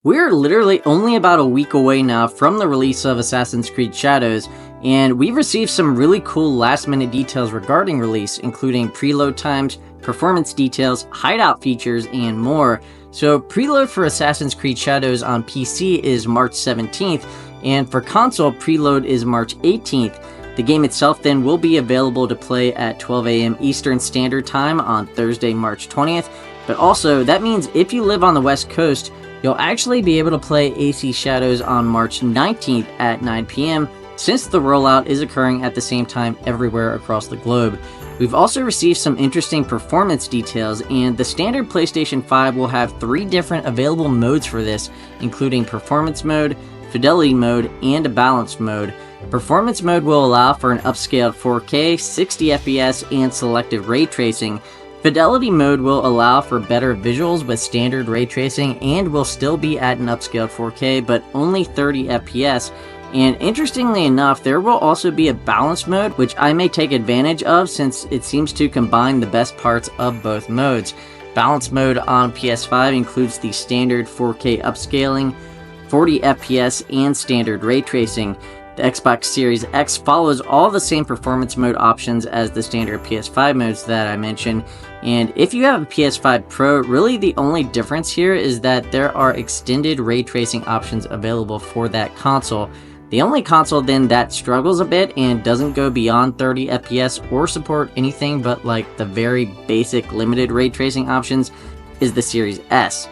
We're literally only about a week away now from the release of Assassin's Creed Shadows, and we've received some really cool last-minute details regarding release, including preload times, performance details, hideout features, and more. So preload for Assassin's Creed Shadows on PC is March 17th, and for console, preload is March 18th. The game itself then will be available to play at 12 a.m. Eastern Standard Time on Thursday, March 20th, but also that means if you live on the West Coast, you'll actually be able to play AC Shadows on March 19th at 9 p.m. since the rollout is occurring at the same time everywhere across the globe. We've also received some interesting performance details, and the standard PlayStation 5 will have 3 different available modes for this, including Performance Mode, Fidelity Mode, and a Balanced Mode. Performance Mode will allow for an upscaled 4K, 60 FPS, and selective ray tracing. Fidelity Mode will allow for better visuals with standard ray tracing and will still be at an upscaled 4K, but only 30 FPS. And interestingly enough, there will also be a Balanced Mode, which I may take advantage of since it seems to combine the best parts of both modes. Balanced Mode on PS5 includes the standard 4K upscaling, 40 FPS, and standard ray tracing. The Xbox Series X follows all the same performance mode options as the standard PS5 modes that I mentioned, and if you have a PS5 Pro, really the only difference here is that there are extended ray tracing options available for that console. The only console then that struggles a bit and doesn't go beyond 30 FPS or support anything but like the very basic limited ray tracing options is the Series S.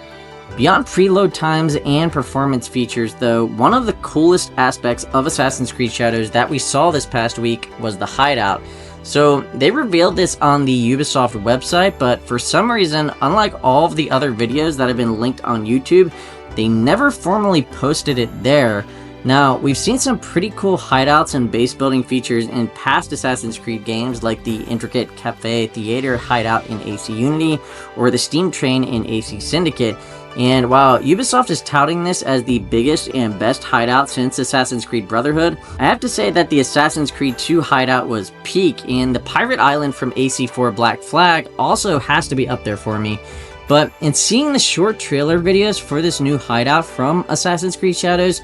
Beyond preload times and performance features though, one of the coolest aspects of Assassin's Creed Shadows that we saw this past week was the hideout. So they revealed this on the Ubisoft website, but for some reason, unlike all of the other videos that have been linked on YouTube, they never formally posted it there. Now, we've seen some pretty cool hideouts and base building features in past Assassin's Creed games like the intricate Cafe Theater hideout in AC Unity or the Steam Train in AC Syndicate. And while Ubisoft is touting this as the biggest and best hideout since Assassin's Creed Brotherhood, I have to say that the Assassin's Creed 2 hideout was peak, and the Pirate Island from AC4 Black Flag also has to be up there for me. But in seeing the short trailer videos for this new hideout from Assassin's Creed Shadows,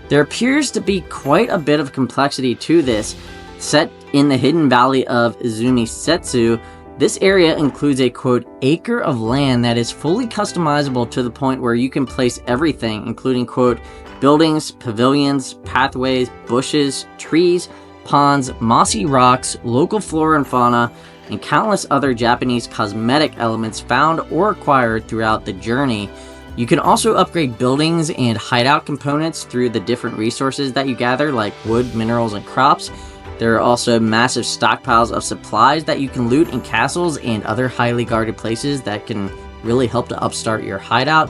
there appears to be quite a bit of complexity to this. Set in the hidden valley of Izumi Setsu, this area includes a, quote, acre of land that is fully customizable to the point where you can place everything, including, quote, buildings, pavilions, pathways, bushes, trees, ponds, mossy rocks, local flora and fauna, and countless other Japanese cosmetic elements found or acquired throughout the journey. You can also upgrade buildings and hideout components through the different resources that you gather, like wood, minerals, and crops. There are also massive stockpiles of supplies that you can loot in castles and other highly guarded places that can really help to upstart your hideout.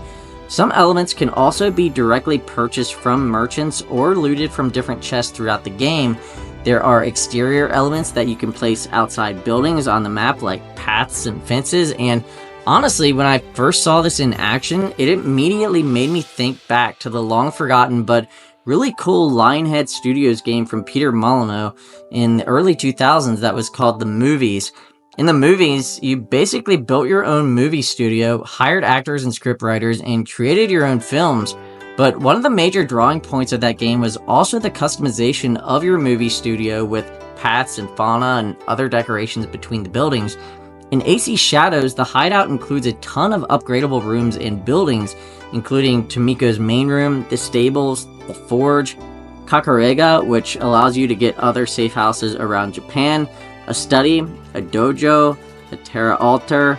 Some elements can also be directly purchased from merchants or looted from different chests throughout the game. There are exterior elements that you can place outside buildings on the map, like paths and fences, and honestly, when I first saw this in action, it immediately made me think back to the long-forgotten but really cool Lionhead Studios game from Peter Molyneux in the early 2000s that was called The Movies. In The Movies, you basically built your own movie studio, hired actors and scriptwriters, and created your own films. But one of the major drawing points of that game was also the customization of your movie studio with paths and fauna and other decorations between the buildings. In AC Shadows, the hideout includes a ton of upgradable rooms and buildings, including Tomiko's main room, the stables, the forge, Kakarega, which allows you to get other safe houses around Japan, a study, a dojo, a Terra altar,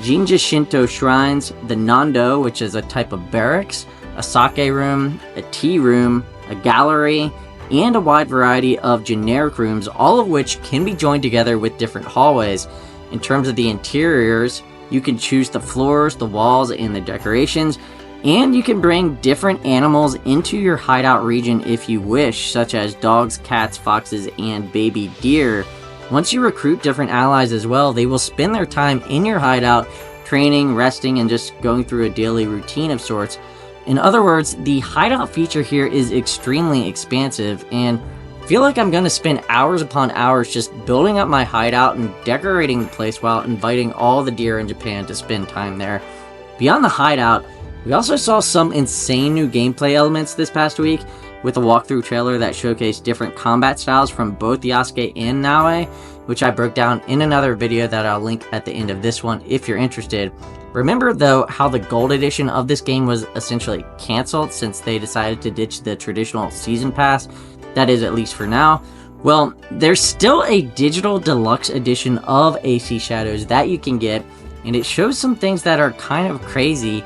Jinja Shinto shrines, the Nando, which is a type of barracks, a sake room, a tea room, a gallery, and a wide variety of generic rooms, all of which can be joined together with different hallways. In terms of the interiors, you can choose the floors, the walls, and the decorations, and you can bring different animals into your hideout region if you wish, such as dogs, cats, foxes, and baby deer. Once you recruit different allies as well, they will spend their time in your hideout, training, resting, and just going through a daily routine of sorts. In other words, the hideout feature here is extremely expansive, and I feel like I'm going to spend hours upon hours just building up my hideout and decorating the place while inviting all the deer in Japan to spend time there. Beyond the hideout, We also saw some insane new gameplay elements this past week, with a walkthrough trailer that showcased different combat styles from both Yasuke and Naoe, which I broke down in another video that I'll link at the end of this one if you're interested. Remember though how the gold edition of this game was essentially cancelled since they decided to ditch the traditional season pass, that is at least for now. Well, there's still a digital deluxe edition of AC Shadows that you can get, and it shows some things that are kind of crazy.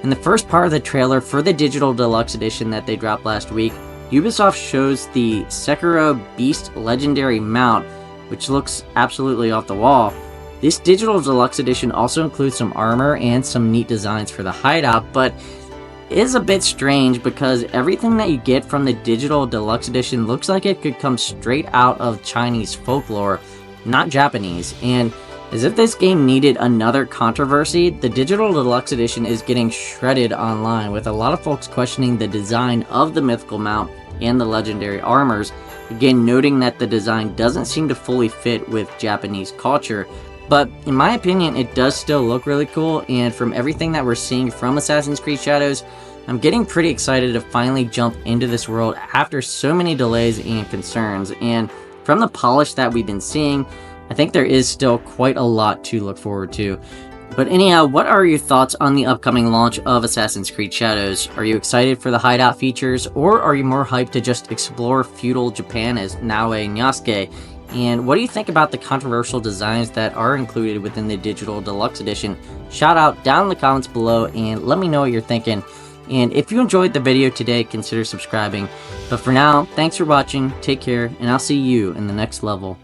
In the first part of the trailer for the digital deluxe edition that they dropped last week, Ubisoft shows the Sekiro Beast Legendary mount, which looks absolutely off the wall. This digital deluxe edition also includes some armor and some neat designs for the hideout, but is a bit strange because everything that you get from the digital deluxe edition looks like it could come straight out of Chinese folklore, not Japanese. And as if this game needed another controversy, the digital deluxe edition is getting shredded online, with a lot of folks questioning the design of the mythical mount and the legendary armors, again noting that the design doesn't seem to fully fit with Japanese culture. But in my opinion, it does still look really cool, and from everything that we're seeing from Assassin's Creed Shadows, I'm getting pretty excited to finally jump into this world after so many delays and concerns. And from the polish that we've been seeing, I think there is still quite a lot to look forward to. But anyhow, what are your thoughts on the upcoming launch of Assassin's Creed Shadows? Are you excited for the hideout features, or are you more hyped to just explore feudal Japan as Naoe and Yasuke? And what do you think about the controversial designs that are included within the digital deluxe edition? Shout out down in the comments below and let me know what you're thinking. And if you enjoyed the video today, consider subscribing. But for now, thanks for watching, take care, and I'll see you in the next level.